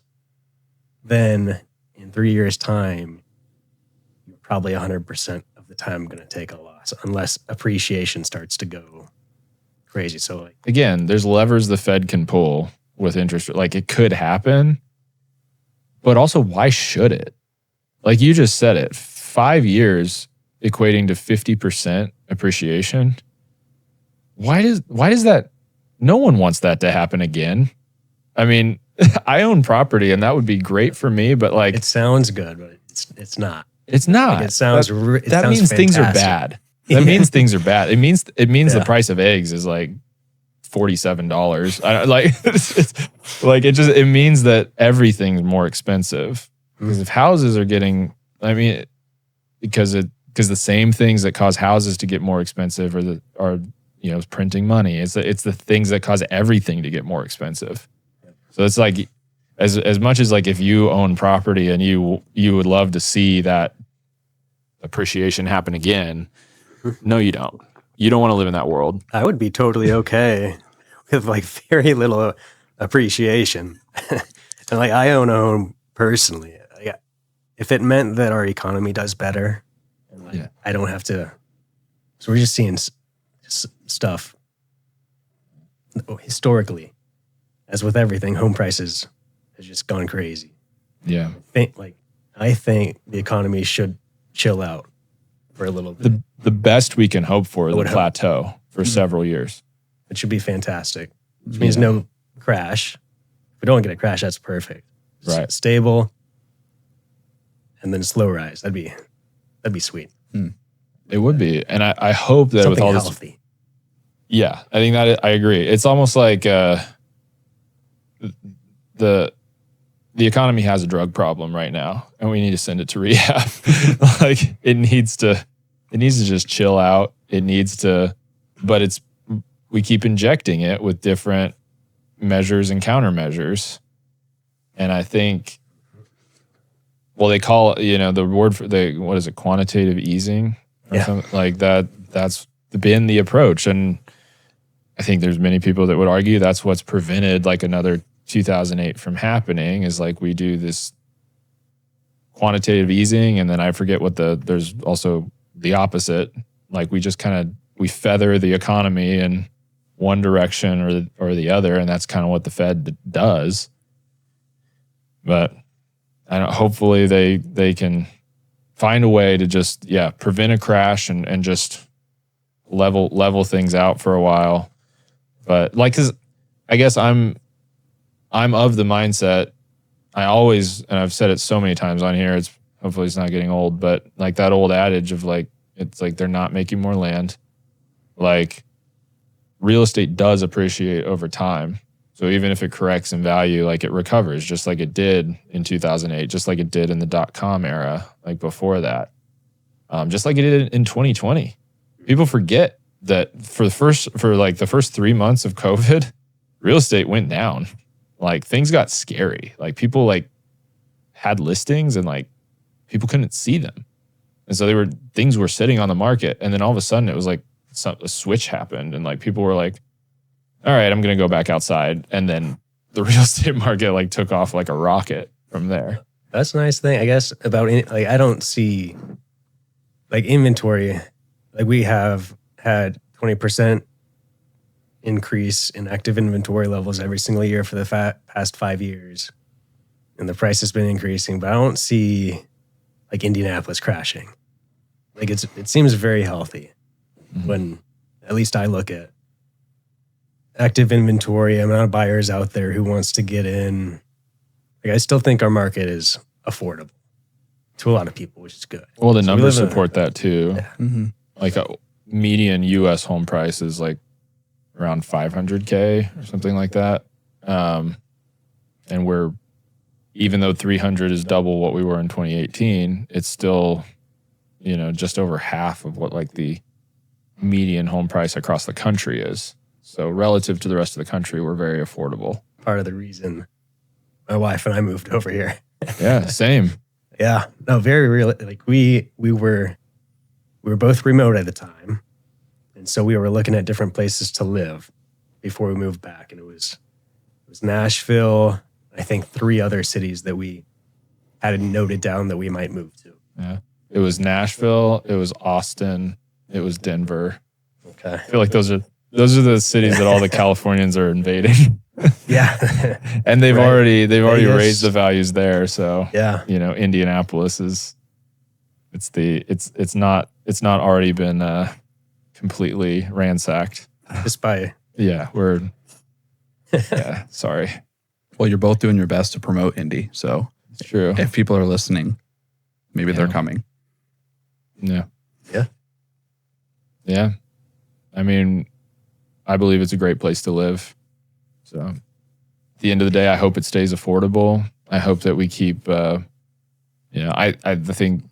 then in 3 years' time, you're probably 100% of the time going to take a loss unless appreciation starts to go crazy. So like again, there's levers the Fed can pull with interest. Like it could happen, but also why should it? Like you just said it, 5 years equating to 50% appreciation. Why does that? No one wants that to happen again. I mean, I own property and that would be great for me, but like it sounds good, but it's not. It's not. Like it sounds. That means fantastic. things are bad. That means things are bad. It means the price of eggs is like $47. It means that everything's more expensive. Because if houses are getting, because the same things that cause houses to get more expensive are printing money. It's the things that cause everything to get more expensive. So it's like as much as like if you own property and you would love to see that appreciation happen again, no, you don't. You don't want to live in that world. I would be totally okay with like very little appreciation. And like I own a home personally. If it meant that our economy does better, and like I don't have to, so we're just seeing stuff historically, as with everything, home prices has just gone crazy. Yeah, I think the economy should chill out for a little bit. The best we can hope for is a plateau for several years. It should be fantastic, which means no crash. If we don't get a crash, that's perfect. Right, stable. And then slow rise. That'd be sweet. It would be. And I hope that something with all healthy. Yeah, I think that I agree. It's almost like the economy has a drug problem right now, and we need to send it to rehab. Like it needs to just chill out. But we keep injecting it with different measures and countermeasures. And I think, well, they call it, the word for what is it, quantitative easing or something like that. That's been the approach. And I think there's many people that would argue that's what's prevented like another 2008 from happening, is like we do this quantitative easing. And then I forget there's also the opposite. Like we just we feather the economy in one direction or the other. And that's kind of what the Fed does. But hopefully they can find a way to just prevent a crash and just level things out for a while. But like, cause I guess I'm of the mindset, I always, and I've said it so many times on here, hopefully it's not getting old, but like that old adage of like, it's like they're not making more land. Like real estate does appreciate over time. So even if it corrects in value, like it recovers just like it did in 2008, just like it did in the .com era, like before that, just like it did in 2020. People forget that for the first 3 months of COVID, real estate went down. Like things got scary. Like people like had listings and like people couldn't see them. And so things were sitting on the market. And then all of a sudden it was like a switch happened, and like people were like, all right, I'm going to go back outside. And then the real estate market like took off like a rocket from there. That's a nice thing, I guess, about like I don't see like inventory. Like we have had 20% increase in active inventory levels every single year for the past 5 years. And the price has been increasing, but I don't see like Indianapolis crashing. Like it seems very healthy when at least I look at active inventory, amount of buyers out there who wants to get in. Like I still think our market is affordable to a lot of people, which is good. Well, the numbers support that too. Yeah. Like a median U.S. home price is like around $500K or something like that. And we're, even though 300 is double what we were in 2018, it's still, just over half of what like the median home price across the country is. So relative to the rest of the country, we're very affordable. Part of the reason my wife and I moved over here. Yeah, same. Yeah, no, very real. Like we were both remote at the time, and so we were looking at different places to live before we moved back, and it was Nashville. I think 3 other cities that we had noted down that we might move to. Yeah, it was Nashville, it was Austin, it was Denver. Okay, I feel like those are the cities that all the Californians are invading. Yeah, and they've right. already raised the values there. So yeah, Indianapolis is it's not already been completely ransacked. Just by sorry. Well, you're both doing your best to promote Indy, so it's true. If people are listening, maybe they're coming. Yeah. Yeah. Yeah. I mean, I believe it's a great place to live. So at the end of the day, I hope it stays affordable. I hope that we keep, I think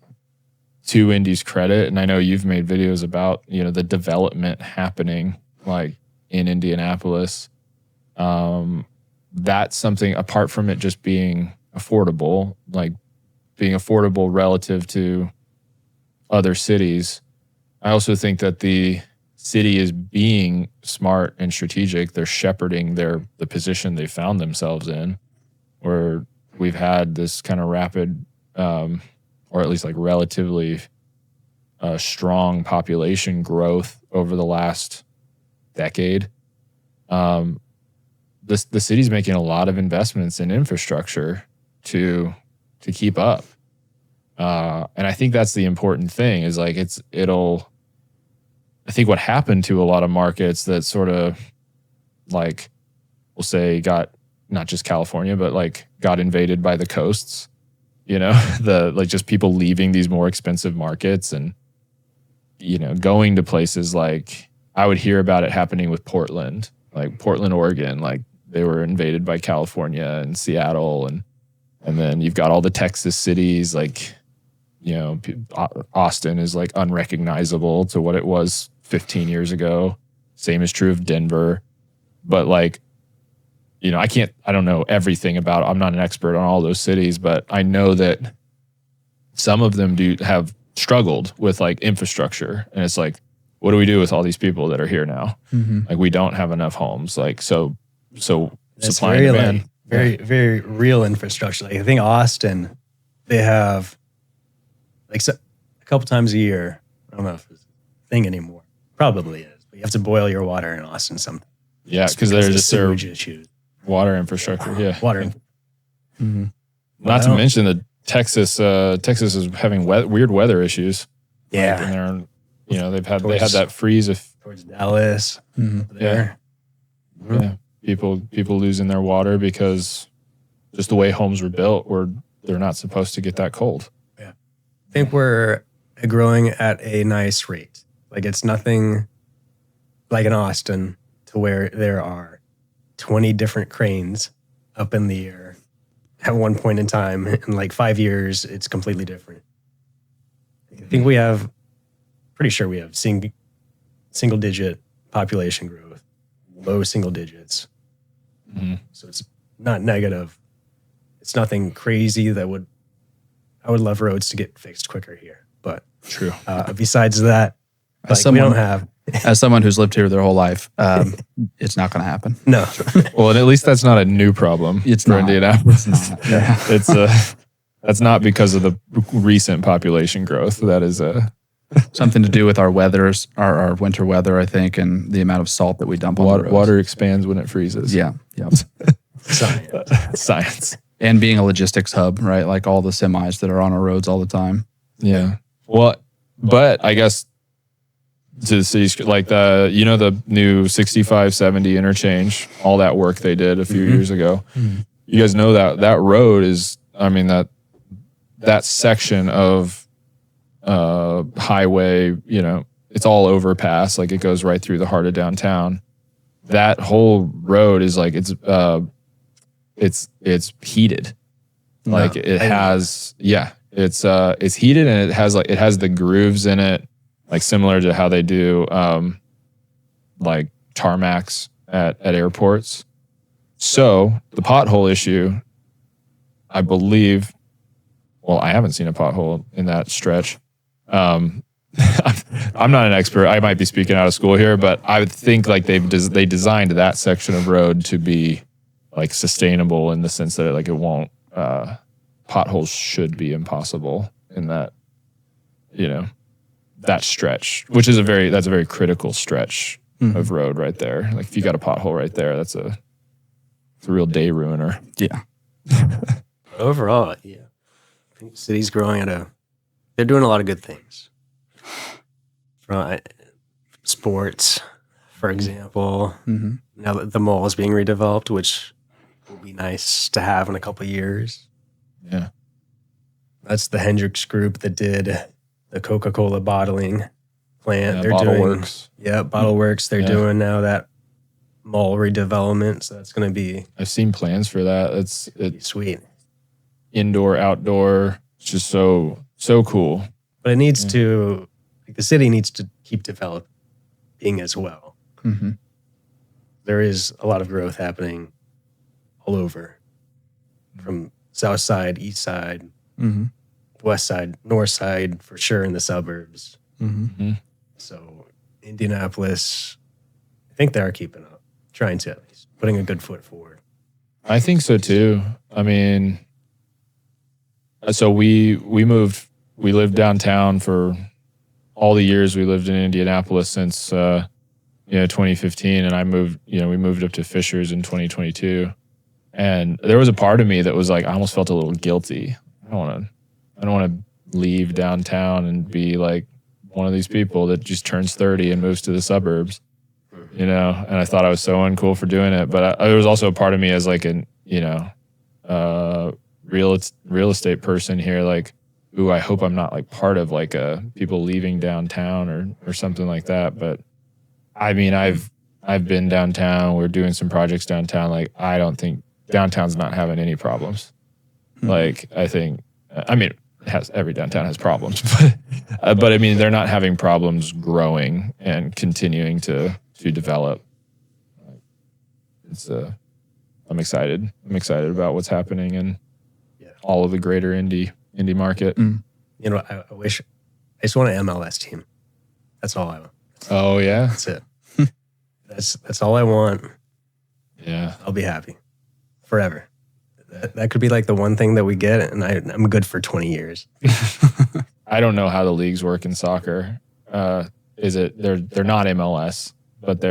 to Indy's credit, and I know you've made videos about, the development happening like in Indianapolis. That's something apart from it just being affordable, like being affordable relative to other cities. I also think that the city is being smart and strategic. They're shepherding the position they found themselves in, where we've had this kind of rapid, or at least like relatively strong population growth over the last decade. The city's making a lot of investments in infrastructure to keep up. And I think that's the important thing is like I think what happened to a lot of markets that sort of like, we'll say got not just California, but like got invaded by the coasts, just people leaving these more expensive markets and, going to places like I would hear about it happening with Portland, Oregon, like they were invaded by California and Seattle. And then you've got all the Texas cities, like, Austin is like unrecognizable to what it was 15 years ago. Same is true of Denver. But like, I don't know everything about, I'm not an expert on all those cities, but I know that some of them do have struggled with like infrastructure. And it's like, what do we do with all these people that are here now? Mm-hmm. Like we don't have enough homes. Like, so supply and demand. Like, very, very real infrastructure. Like I think Austin, they have like a couple times a year. I don't know if it's a thing anymore. Probably is. But you have to boil your water in Austin sometimes. Yeah, because there's just sewage issues. Water infrastructure. Yeah. Water. Mm-hmm. Not to mention that Texas is having weird weather issues. Yeah. Like, and they had that freeze towards Dallas. Mm-hmm. There. Yeah. Mm-hmm. Yeah. People losing their water because just the way homes were built, they're not supposed to get that cold. Yeah. I think we're growing at a nice rate. Like it's nothing like in Austin to where there are 20 different cranes up in the air at one point in time. In like 5 years, it's completely different. I think pretty sure we have single digit population growth, low single digits. Mm-hmm. So it's not negative. It's nothing crazy I would love roads to get fixed quicker here. But true. Besides that, we don't have. As someone who's lived here their whole life, it's not going to happen. No. Well, and at least that's not a new problem It's for not. Indianapolis. It's not. Yeah. It's that's not because of the recent population growth. That is Something to do with our weathers, our winter weather, I think, and the amount of salt that we dump on the roads. water expands when it freezes. Yeah. Yeah. Science. And being a logistics hub, right? Like all the semis that are on our roads all the time. Yeah. Well, but I guess to the cities, like the new 65-70 interchange, all that work they did a few years ago. You guys know that road is, I mean, that section of highway, it's all overpass. Like it goes right through the heart of downtown. That whole road is like, it's heated. Like it has, it's heated, and it has the grooves in it, like similar to how they do like tarmacs at airports. So the pothole issue, I believe, well, I haven't seen a pothole in that stretch. I'm not an expert. I might be speaking out of school here, but I would think like they designed that section of road to be like sustainable in the sense that it won't, potholes should be impossible in that, that stretch, which is that's a very critical stretch of road right there. Like if you got a pothole right there, it's a real day ruiner. Yeah. Overall, yeah. I think the city's growing they're doing a lot of good things. Sports, for example. Now that the mall is being redeveloped, which will be nice to have in a couple of years. Yeah. That's the Hendricks group that did the Coca-Cola bottling plant. Yeah, They're Bottle doing Works. Yeah, Bottle Works. They're doing now that mall redevelopment. So that's going to be I've seen plans for that. It's sweet. indoor, outdoor. It's just so cool. But it needs to, the city needs to keep developing as well. There is a lot of growth happening all over, from south side, east side, west side, north side, for sure in the suburbs. So Indianapolis, I think they are keeping up, trying to at least, putting a good foot forward. I think so too. I mean, so we lived downtown for all the years we lived in Indianapolis since 2015, and we moved up to Fishers in 2022. And there was a part of me that was like, I almost felt a little guilty. I don't want to leave downtown and be like one of these people that just turns 30 and moves to the suburbs, and I thought I was so uncool for doing it. But there was also a part of me as like an, real estate person here, like, ooh, I hope I'm not like part of like people leaving downtown or something like that. But I mean, I've been downtown. We're doing some projects downtown. Like, I don't think downtown's not having any problems. Like, I think, every downtown has problems, but I mean, they're not having problems growing and continuing to develop. I'm excited. I'm excited about what's happening in all of the greater Indy market. I wish, I just want an MLS team. That's all I want. Oh yeah, That's it. That's all I want. Yeah, I'll be happy forever. That could be like the one thing that we get, and I'm good for 20 years. I don't know how the leagues work in soccer. Is it they're not MLS, but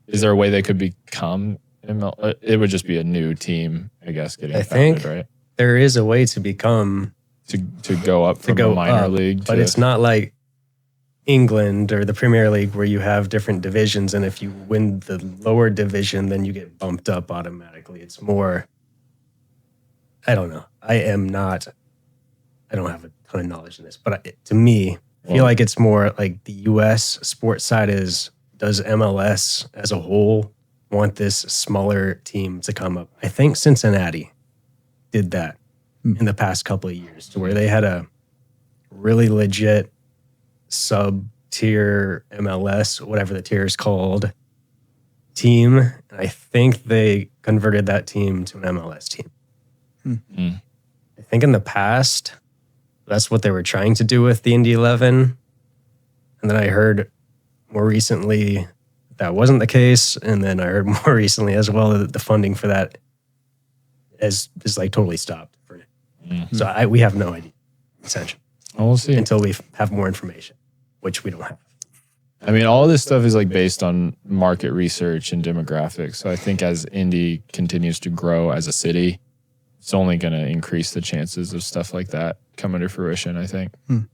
is there a way they could become MLS? It would just be a new team, I guess, getting founded, right? There is a way to become to go up from a minor league, but it's not like England or the Premier League where you have different divisions, and if you win the lower division, then you get bumped up automatically. It's more, I don't know. I don't have a ton of knowledge in this, but to me, I feel like it's more like the U.S. sports side does MLS as a whole want this smaller team to come up? I think Cincinnati did that in the past couple of years, to where they had a really legit sub-tier MLS, whatever the tier is called, team. And I think they converted that team to an MLS team. I think in the past, that's what they were trying to do with the Indy 11. And then I heard more recently that wasn't the case. And then I heard more recently as well that the funding for that is like totally stopped. So we have no idea, essentially. Well, we'll see. Until we have more information, which we don't have. I mean, all of this stuff is like based on market research and demographics. So I think as Indy continues to grow as a city, it's only going to increase the chances of stuff like that coming to fruition, I think. I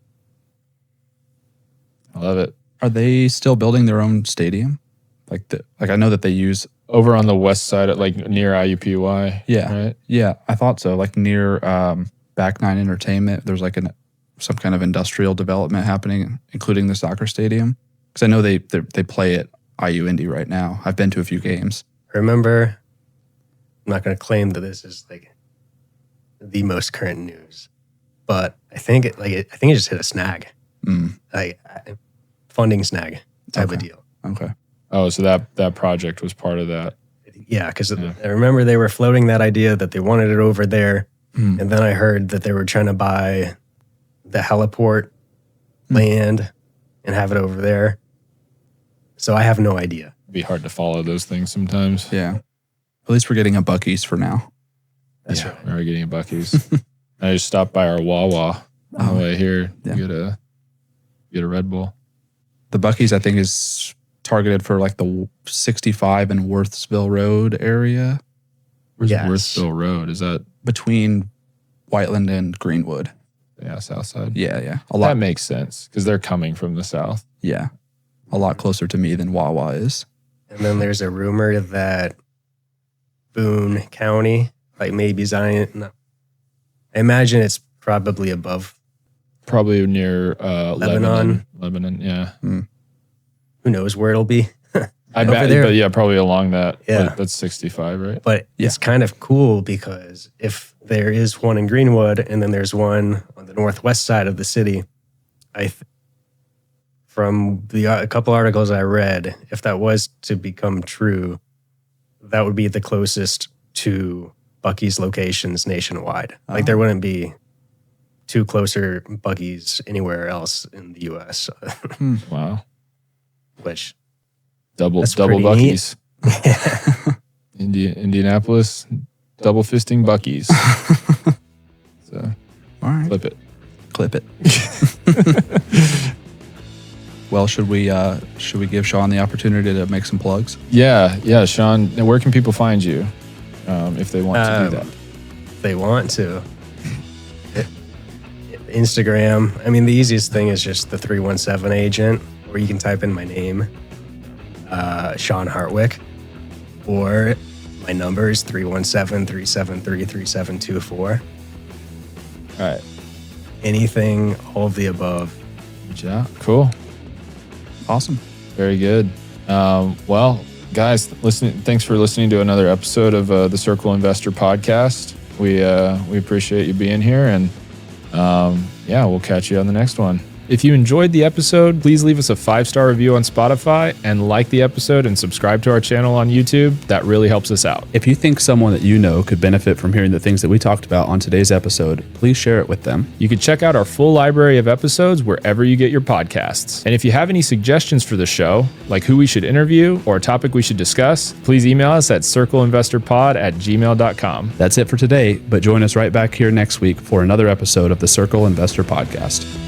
love it. Are they still building their own stadium? Like I know that they use over on the west side, like near IUPUI. Yeah, right? Yeah, I thought so. Like near Back Nine Entertainment, there's like some kind of industrial development happening, including the soccer stadium. Because I know they play at IU Indy right now. I've been to a few games. Remember, I'm not going to claim that this is like the most current news, but I think it just hit a snag, like funding snag type of deal. Okay. Oh, so that project was part of that. Yeah, because I remember they were floating that idea that they wanted it over there, and then I heard that they were trying to buy the heliport land and have it over there. So I have no idea. It'd be hard to follow those things sometimes. Yeah. At least we're getting a Buc-ee's for now. That's right. We're getting a Buc-ee's. I just stopped by our Wawa on the way here. Yeah. Get a Red Bull. The Buc-ee's, I think, is targeted for like the 65 and Worthsville Road area. Where's Worthsville Road? Is that between Whiteland and Greenwood? Yeah, south side. Yeah. That makes sense because they're coming from the south. Yeah. A lot closer to me than Wawa is. And then there's a rumor that Boone County, like maybe Zion. No. I imagine it's probably above. Probably near Lebanon, yeah. Who knows where it'll be? I bet, but yeah, probably along that. Yeah. That's 65, right? But it's kind of cool because if there is one in Greenwood and then there's one on the northwest side of the city, from a couple articles I read, if that was to become true, that would be the closest to Buc-ee's locations nationwide. Like there wouldn't be two closer Buc-ee's anywhere else in the U.S. Wow. Which double pretty Buc-ee's. Indianapolis, double fisting Buc-ee's. So, all right, clip it. Well, should we give Sean the opportunity to make some plugs? Yeah, Sean. Where can people find you if they want to do that? If they want to. Instagram. I mean, the easiest thing is just the 317 agent, or you can type in my name, Sean Hartwick, or my number is 317-373-3724. All right. Anything, all of the above. Yeah, cool. Awesome. Very good. Well, guys, thanks for listening to another episode of the Circle Investor Podcast. We appreciate you being here, and we'll catch you on the next one. If you enjoyed the episode, please leave us a 5-star review on Spotify and like the episode and subscribe to our channel on YouTube. That really helps us out. If you think someone that you know could benefit from hearing the things that we talked about on today's episode, please share it with them. You can check out our full library of episodes wherever you get your podcasts. And if you have any suggestions for the show, like who we should interview or a topic we should discuss, please email us at circleinvestorpod@gmail.com. That's it for today, but join us right back here next week for another episode of the Circle Investor Podcast.